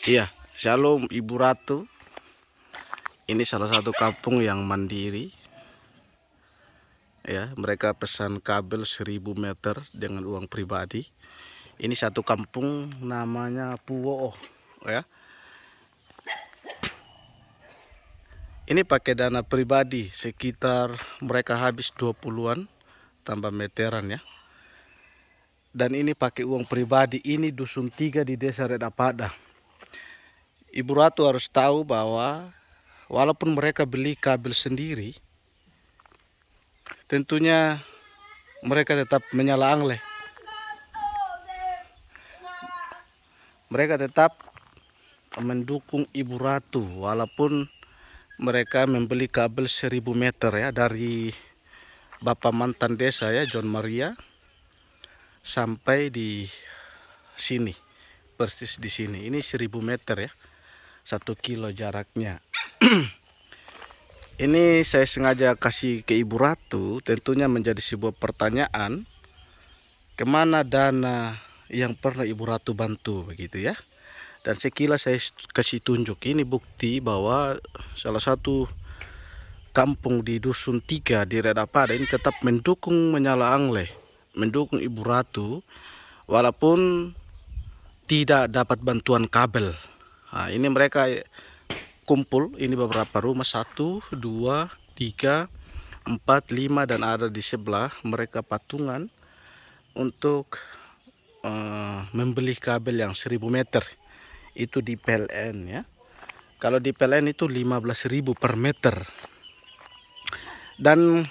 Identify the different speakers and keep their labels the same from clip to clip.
Speaker 1: Iya, Shalom Ibu Ratu. Ini salah satu kampung yang mandiri. Ya, mereka pesan kabel 1000 meter dengan uang pribadi. Ini satu kampung namanya Puwo, ya. Ini pakai dana pribadi sekitar mereka habis 20-an tambah meteran ya. Dan ini pakai uang pribadi. Ini dusun 3 di Desa Redapada. Ibu Ratu harus tahu bahwa walaupun mereka beli kabel sendiri, tentunya mereka tetap menyala angle. Mereka tetap mendukung Ibu Ratu walaupun mereka membeli kabel 1000 meter ya dari Bapak mantan desa ya John Maria sampai di sini, persis di sini. Ini 1000 meter ya, 1 kilo jaraknya. Ini saya sengaja kasih ke Ibu Ratu, tentunya menjadi sebuah pertanyaan, kemana dana yang pernah Ibu Ratu bantu begitu ya. Dan sekilas saya kasih tunjuk, ini bukti bahwa salah satu kampung di dusun 3 di Redapada ini tetap mendukung menyala angle, mendukung Ibu Ratu walaupun tidak dapat bantuan kabel. Nah, ini mereka kumpul, ini beberapa rumah, 1, 2, 3, 4, 5 dan ada di sebelah mereka patungan untuk membeli kabel yang 1000 meter itu di PLN ya. Kalau di PLN itu 15.000 per meter. Dan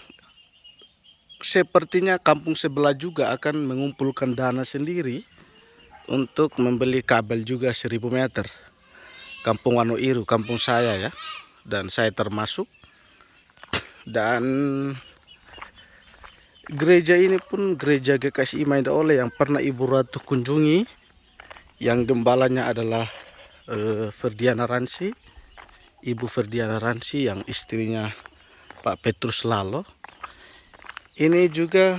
Speaker 1: sepertinya kampung sebelah juga akan mengumpulkan dana sendiri untuk membeli kabel juga 1000 meter. Kampung Wanoiru, kampung saya ya, dan saya termasuk. Dan gereja ini pun gereja GKSI Maida Ole yang pernah Ibu Ratu kunjungi, yang gembalanya adalah Ferdiana Ransi, Ibu Ferdiana Ransi yang istrinya Pak Petrus Lalo. Ini juga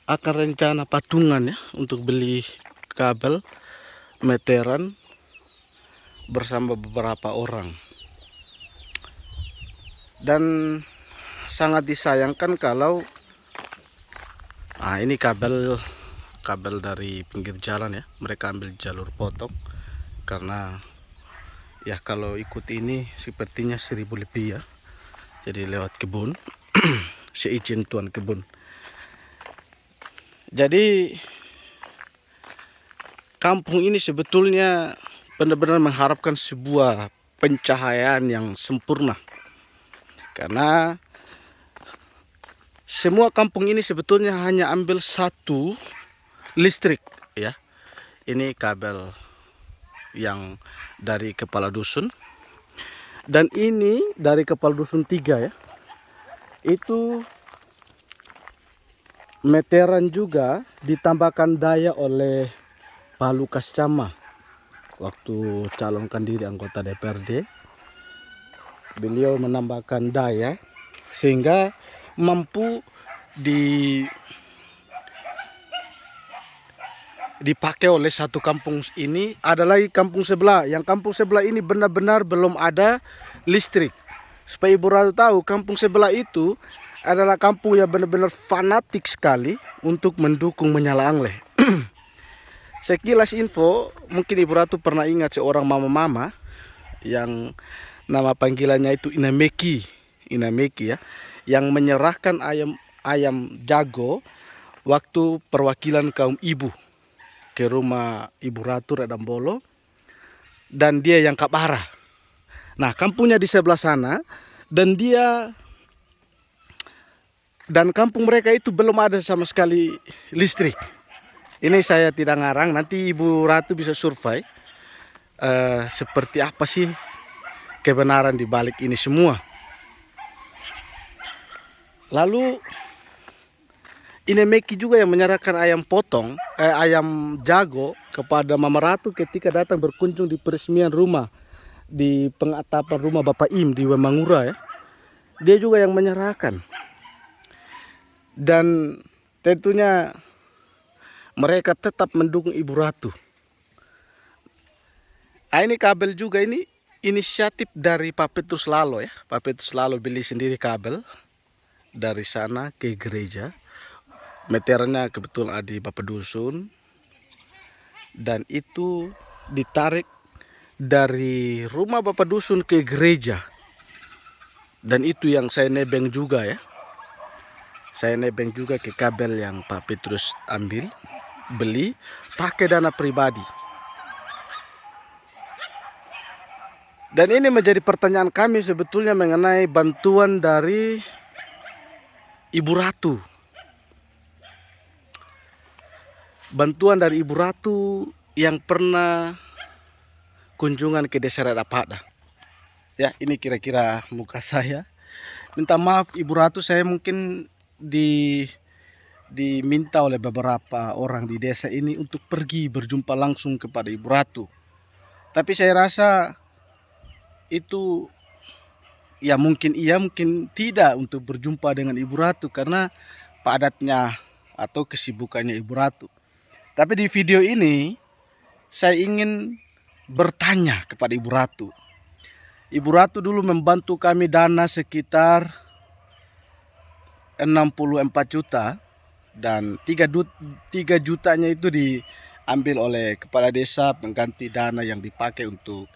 Speaker 1: akan rencana patungan ya untuk beli kabel meteran bersama beberapa orang. Dan sangat disayangkan kalau ini kabel dari pinggir jalan ya, mereka ambil jalur potong karena ya kalau ikut ini sepertinya 1000 lebih ya, jadi lewat kebun seizin tuan kebun. Jadi kampung ini sebetulnya benar-benar mengharapkan sebuah pencahayaan yang sempurna, karena semua kampung ini sebetulnya hanya ambil satu listrik ya. Ini kabel yang dari kepala dusun, dan ini dari kepala dusun 3 ya. Itu meteran juga ditambahkan daya oleh Pak Lukas Cama waktu calonkan diri anggota DPRD. Beliau menambahkan daya sehingga mampu dipakai oleh satu kampung ini. Ada lagi kampung sebelah, yang kampung sebelah ini benar-benar belum ada listrik. Supaya Ibu Ratu tahu, kampung sebelah itu adalah kampung yang benar-benar fanatik sekali untuk mendukung menyala angle. Sekilas info, mungkin Ibu Ratu pernah ingat seorang mama-mama yang nama panggilannya itu Inameki ya, yang menyerahkan ayam jago waktu perwakilan kaum ibu ke rumah Ibu Ratu Redambolo, dan dia yang kaparah. Nah, kampungnya di sebelah sana, dan kampung mereka itu belum ada sama sekali listrik. Ini saya tidak ngarang, nanti Ibu Ratu bisa survei seperti apa sih kebenaran di balik ini semua. Lalu Inemeki juga yang menyerahkan ayam jago kepada Mama Ratu ketika datang berkunjung di peresmian rumah, di pengatapan rumah Bapak Im di Wemangura ya. Dia juga yang menyerahkan. Dan tentunya mereka tetap mendukung Ibu Ratu. Ini kabel juga, ini inisiatif dari Pak Petrus Lalo ya. Pak Petrus Lalo beli sendiri kabel dari sana ke gereja. Meterannya kebetulan ada di Bapak Dusun. Dan itu ditarik dari rumah Bapak Dusun ke gereja. Dan itu yang saya nebeng juga ya. Saya nebeng juga ke kabel yang Pak Petrus ambil, beli, pakai dana pribadi. Dan ini menjadi pertanyaan kami sebetulnya mengenai bantuan dari Ibu Ratu. Bantuan dari Ibu Ratu yang pernah kunjungan ke desa Radapada. Ya, ini kira-kira muka saya. Minta maaf Ibu Ratu, saya mungkin diminta oleh beberapa orang di desa ini untuk pergi berjumpa langsung kepada Ibu Ratu. Tapi saya rasa itu ya mungkin iya mungkin tidak untuk berjumpa dengan Ibu Ratu karena padatnya atau kesibukannya Ibu Ratu. Tapi di video ini saya ingin bertanya kepada Ibu Ratu. Ibu Ratu dulu membantu kami dana sekitar 64 juta dan 3 jutanya itu diambil oleh kepala desa pengganti dana yang dipakai untuk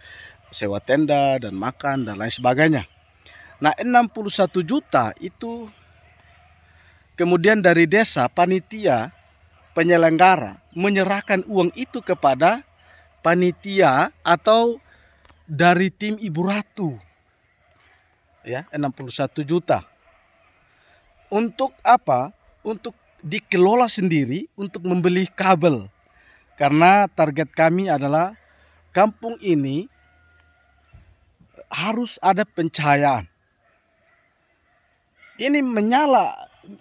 Speaker 1: sewa tenda dan makan dan lain sebagainya. Nah 61 juta itu kemudian dari desa panitia penyelenggara menyerahkan uang itu kepada panitia atau dari tim Ibu Ratu. Ya, 61 juta. Untuk apa? Untuk dikelola sendiri untuk membeli kabel. Karena target kami adalah kampung ini harus ada pencahayaan. Ini menyala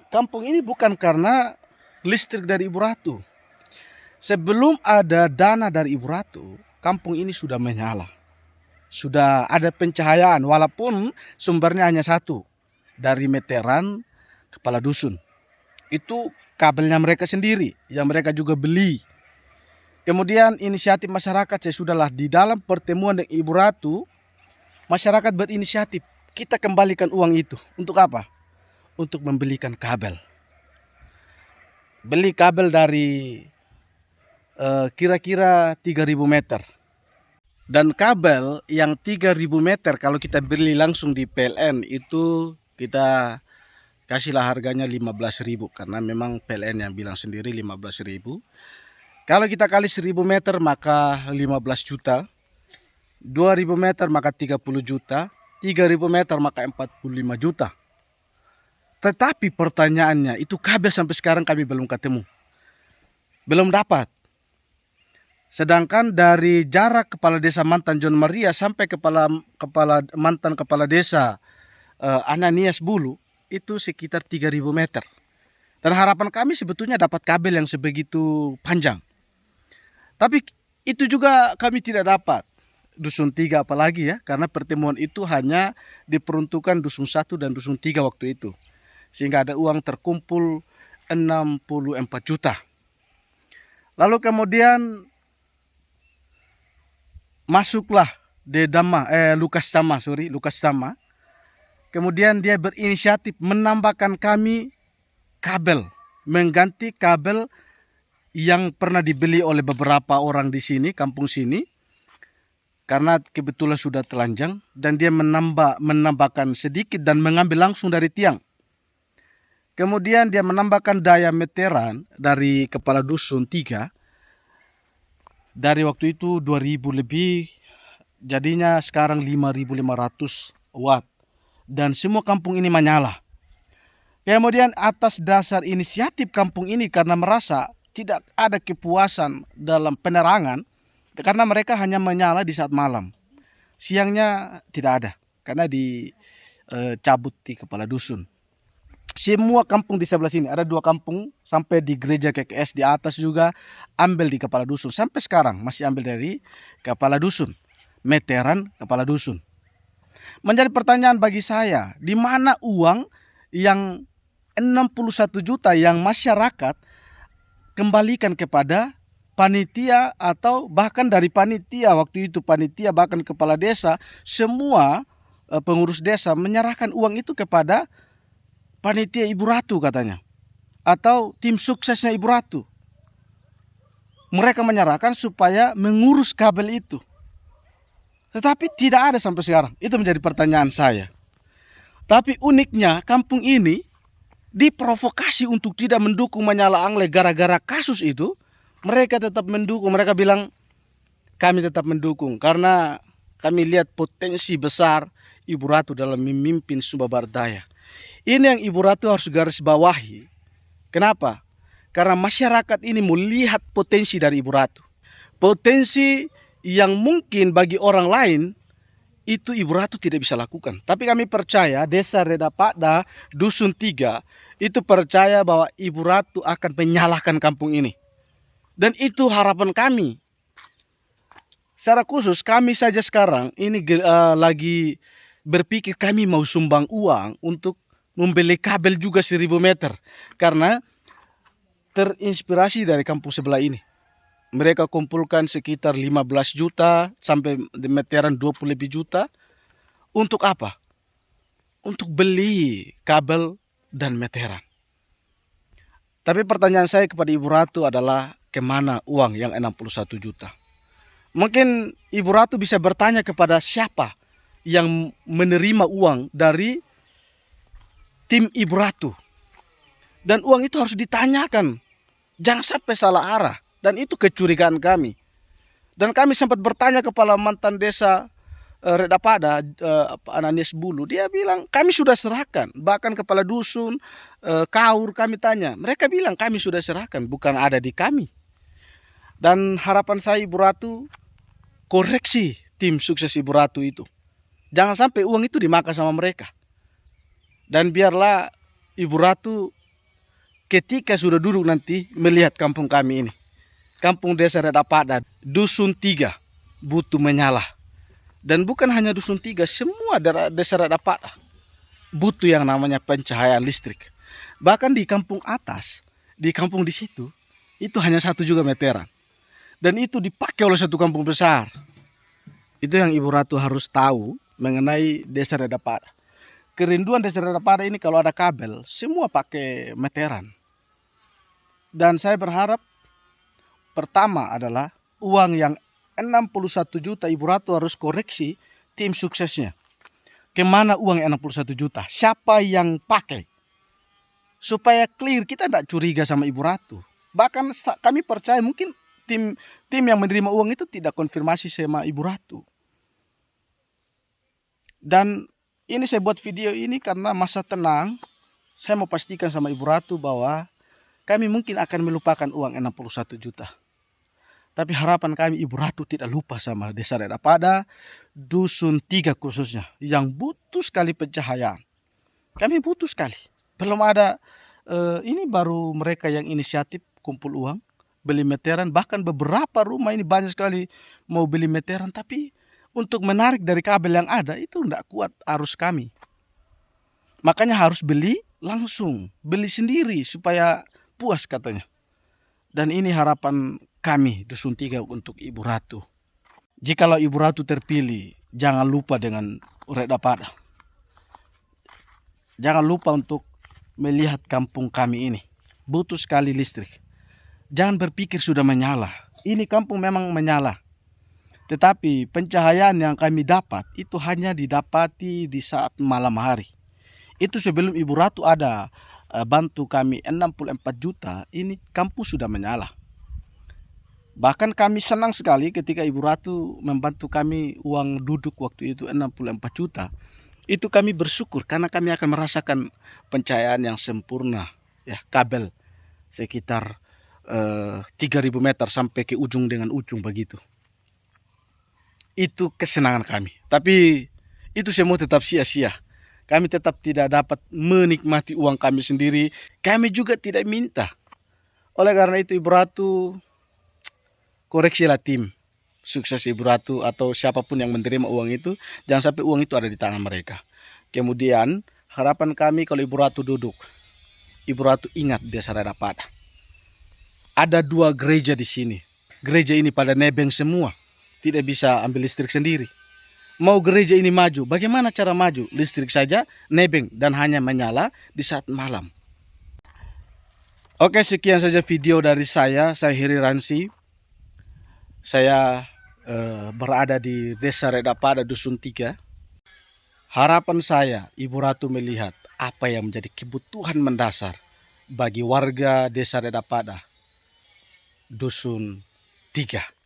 Speaker 1: kampung ini bukan karena listrik dari Ibu Ratu. Sebelum ada dana dari Ibu Ratu, kampung ini sudah menyala. Sudah ada pencahayaan walaupun sumbernya hanya satu, dari meteran kepala dusun. Itu kabelnya mereka sendiri yang mereka juga beli. Kemudian inisiatif masyarakat, saya sudahlah di dalam pertemuan dengan Ibu Ratu, masyarakat berinisiatif, kita kembalikan uang itu. Untuk apa? Untuk membelikan kabel. Beli kabel dari kira-kira 3.000 meter. Dan kabel yang 3.000 meter kalau kita beli langsung di PLN itu kita kasihlah harganya 15.000 karena memang PLN yang bilang sendiri 15.000. Kalau kita kali 1.000 meter maka 15 juta. 2.000 meter maka 30 juta, 3.000 meter maka 45 juta. Tetapi pertanyaannya, itu kabel sampai sekarang kami belum ketemu. Belum dapat. Sedangkan dari jarak kepala desa Mantan John Maria sampai mantan kepala desa Ananias Bulu itu sekitar 3.000 meter. Dan harapan kami sebetulnya dapat kabel yang sebegitu panjang. Tapi itu juga kami tidak dapat. Dusun 3 apalagi ya, karena pertemuan itu hanya diperuntukkan Dusun 1 dan Dusun 3 waktu itu. Sehingga ada uang terkumpul 64 juta. Lalu kemudian masuklah Lukas Tama. Kemudian dia berinisiatif menambahkan kami kabel, mengganti kabel yang pernah dibeli oleh beberapa orang di sini, kampung sini. Karena kebetulan sudah telanjang dan dia menambahkan sedikit dan mengambil langsung dari tiang. Kemudian dia menambahkan daya meteran dari kepala dusun 3. Dari waktu itu 2000 lebih, jadinya sekarang 5.500 watt. Dan semua kampung ini menyala. Kemudian atas dasar inisiatif kampung ini karena merasa tidak ada kepuasan dalam penerangan, karena mereka hanya menyala di saat malam. Siangnya tidak ada, karena dicabut di kepala dusun. Semua kampung di sebelah sini, ada 2 kampung sampai di gereja KKS di atas juga ambil di kepala dusun. Sampai sekarang masih ambil dari kepala dusun, meteran kepala dusun. Menjadi pertanyaan bagi saya, di mana uang yang 61 juta yang masyarakat kembalikan kepada panitia atau bahkan dari panitia waktu itu, panitia bahkan kepala desa, semua pengurus desa menyerahkan uang itu kepada panitia Ibu Ratu katanya, atau tim suksesnya Ibu Ratu. Mereka menyerahkan supaya mengurus kabel itu. Tetapi tidak ada sampai sekarang. Itu menjadi pertanyaan saya. Tapi uniknya kampung ini diprovokasi untuk tidak mendukung Manyala Angle gara-gara kasus itu. Mereka tetap mendukung. Mereka bilang kami tetap mendukung karena kami lihat potensi besar Ibu Ratu dalam memimpin Sumba Barat Daya. Ini yang Ibu Ratu harus garis bawahi. Kenapa? Karena masyarakat ini melihat potensi dari Ibu Ratu. Potensi yang mungkin bagi orang lain itu Ibu Ratu tidak bisa lakukan. Tapi kami percaya Desa Redapada, Dusun 3 itu percaya bahwa Ibu Ratu akan menyalahkan kampung ini. Dan itu harapan kami. Secara khusus kami saja sekarang ini lagi berpikir kami mau sumbang uang untuk membeli kabel juga 1000 meter. Karena terinspirasi dari kampung sebelah ini. Mereka kumpulkan sekitar 15 juta sampai meteran 20 lebih juta. Untuk apa? Untuk beli kabel dan meteran. Tapi pertanyaan saya kepada Ibu Ratu adalah kemana uang yang 61 juta? Mungkin Ibu Ratu bisa bertanya kepada siapa yang menerima uang dari tim Ibu Ratu. Dan uang itu harus ditanyakan. Jangan sampai salah arah. Dan itu kecurigaan kami. Dan kami sempat bertanya kepada mantan desa Redapada, Ananias Bulu. Dia bilang kami sudah serahkan. Bahkan kepala dusun, Kaur kami tanya. Mereka bilang kami sudah serahkan. Bukan ada di kami. Dan harapan saya Ibu Ratu koreksi tim sukses Ibu Ratu itu. Jangan sampai uang itu dimakan sama mereka. Dan biarlah Ibu Ratu ketika sudah duduk nanti melihat kampung kami ini. Kampung Desa Redapada, Dusun 3 butuh menyala. Dan bukan hanya Dusun 3, semua Desa Redapada butuh yang namanya pencahayaan listrik. Bahkan di kampung atas, di kampung di situ, itu hanya 1 juga meteran. Dan itu dipakai oleh satu kampung besar. Itu yang Ibu Ratu harus tahu mengenai Desa Redapada. Kerinduan Desa Redapada ini kalau ada kabel, semua pakai meteran. Dan saya berharap pertama adalah uang yang 61 juta Ibu Ratu harus koreksi tim suksesnya. Kemana uang 61 juta? Siapa yang pakai? Supaya clear, kita tidak curiga sama Ibu Ratu. Bahkan kami percaya mungkin tim yang menerima uang itu tidak konfirmasi sama Ibu Ratu. Dan ini saya buat video ini karena masa tenang. Saya mau pastikan sama Ibu Ratu bahwa kami mungkin akan melupakan uang 61 juta. Tapi harapan kami Ibu Ratu tidak lupa sama Desa Redapada, Dusun 3 khususnya. Yang butuh sekali pencahayaan. Kami butuh sekali. Belum ada, ini baru mereka yang inisiatif kumpul uang, beli meteran. Bahkan beberapa rumah ini banyak sekali mau beli meteran. Tapi untuk menarik dari kabel yang ada itu tidak kuat arus kami. Makanya harus beli langsung, beli sendiri supaya puas katanya. Dan ini harapan kami Dusun 3 untuk Ibu Ratu. Jikalau Ibu Ratu terpilih, jangan lupa dengan Redapada. Jangan lupa untuk melihat kampung kami ini. Butuh sekali listrik. Jangan berpikir sudah menyala. Ini kampung memang menyala. Tetapi pencahayaan yang kami dapat itu hanya didapati di saat malam hari. Itu sebelum Ibu Ratu ada bantu kami 64 juta, ini kampung sudah menyala. Bahkan kami senang sekali ketika Ibu Ratu membantu kami uang duduk waktu itu 64 juta. Itu kami bersyukur karena kami akan merasakan pencahayaan yang sempurna. Ya, kabel sekitar 3000 meter sampai ke ujung dengan ujung begitu. Itu kesenangan kami. Tapi itu semua tetap sia-sia. Kami tetap tidak dapat menikmati uang kami sendiri. Kami juga tidak minta. Oleh karena itu Ibu Ratu, koreksilah tim sukses Ibu Ratu atau siapapun yang menerima uang itu. Jangan sampai uang itu ada di tangan mereka. Kemudian harapan kami kalau Ibu Ratu duduk, Ibu Ratu ingat Desa Redapada. Ada 2 gereja di sini. gereja ini pada nebeng semua, tidak bisa ambil listrik sendiri. Mau gereja ini maju, bagaimana cara maju? Listrik saja nebeng dan hanya menyala di saat malam. Oke, sekian saja video dari saya Heri Ransi. Saya berada di Desa Redapada, Dusun 3. Harapan saya, Ibu Ratu melihat apa yang menjadi kebutuhan mendasar bagi warga Desa Redapada, Dusun 3.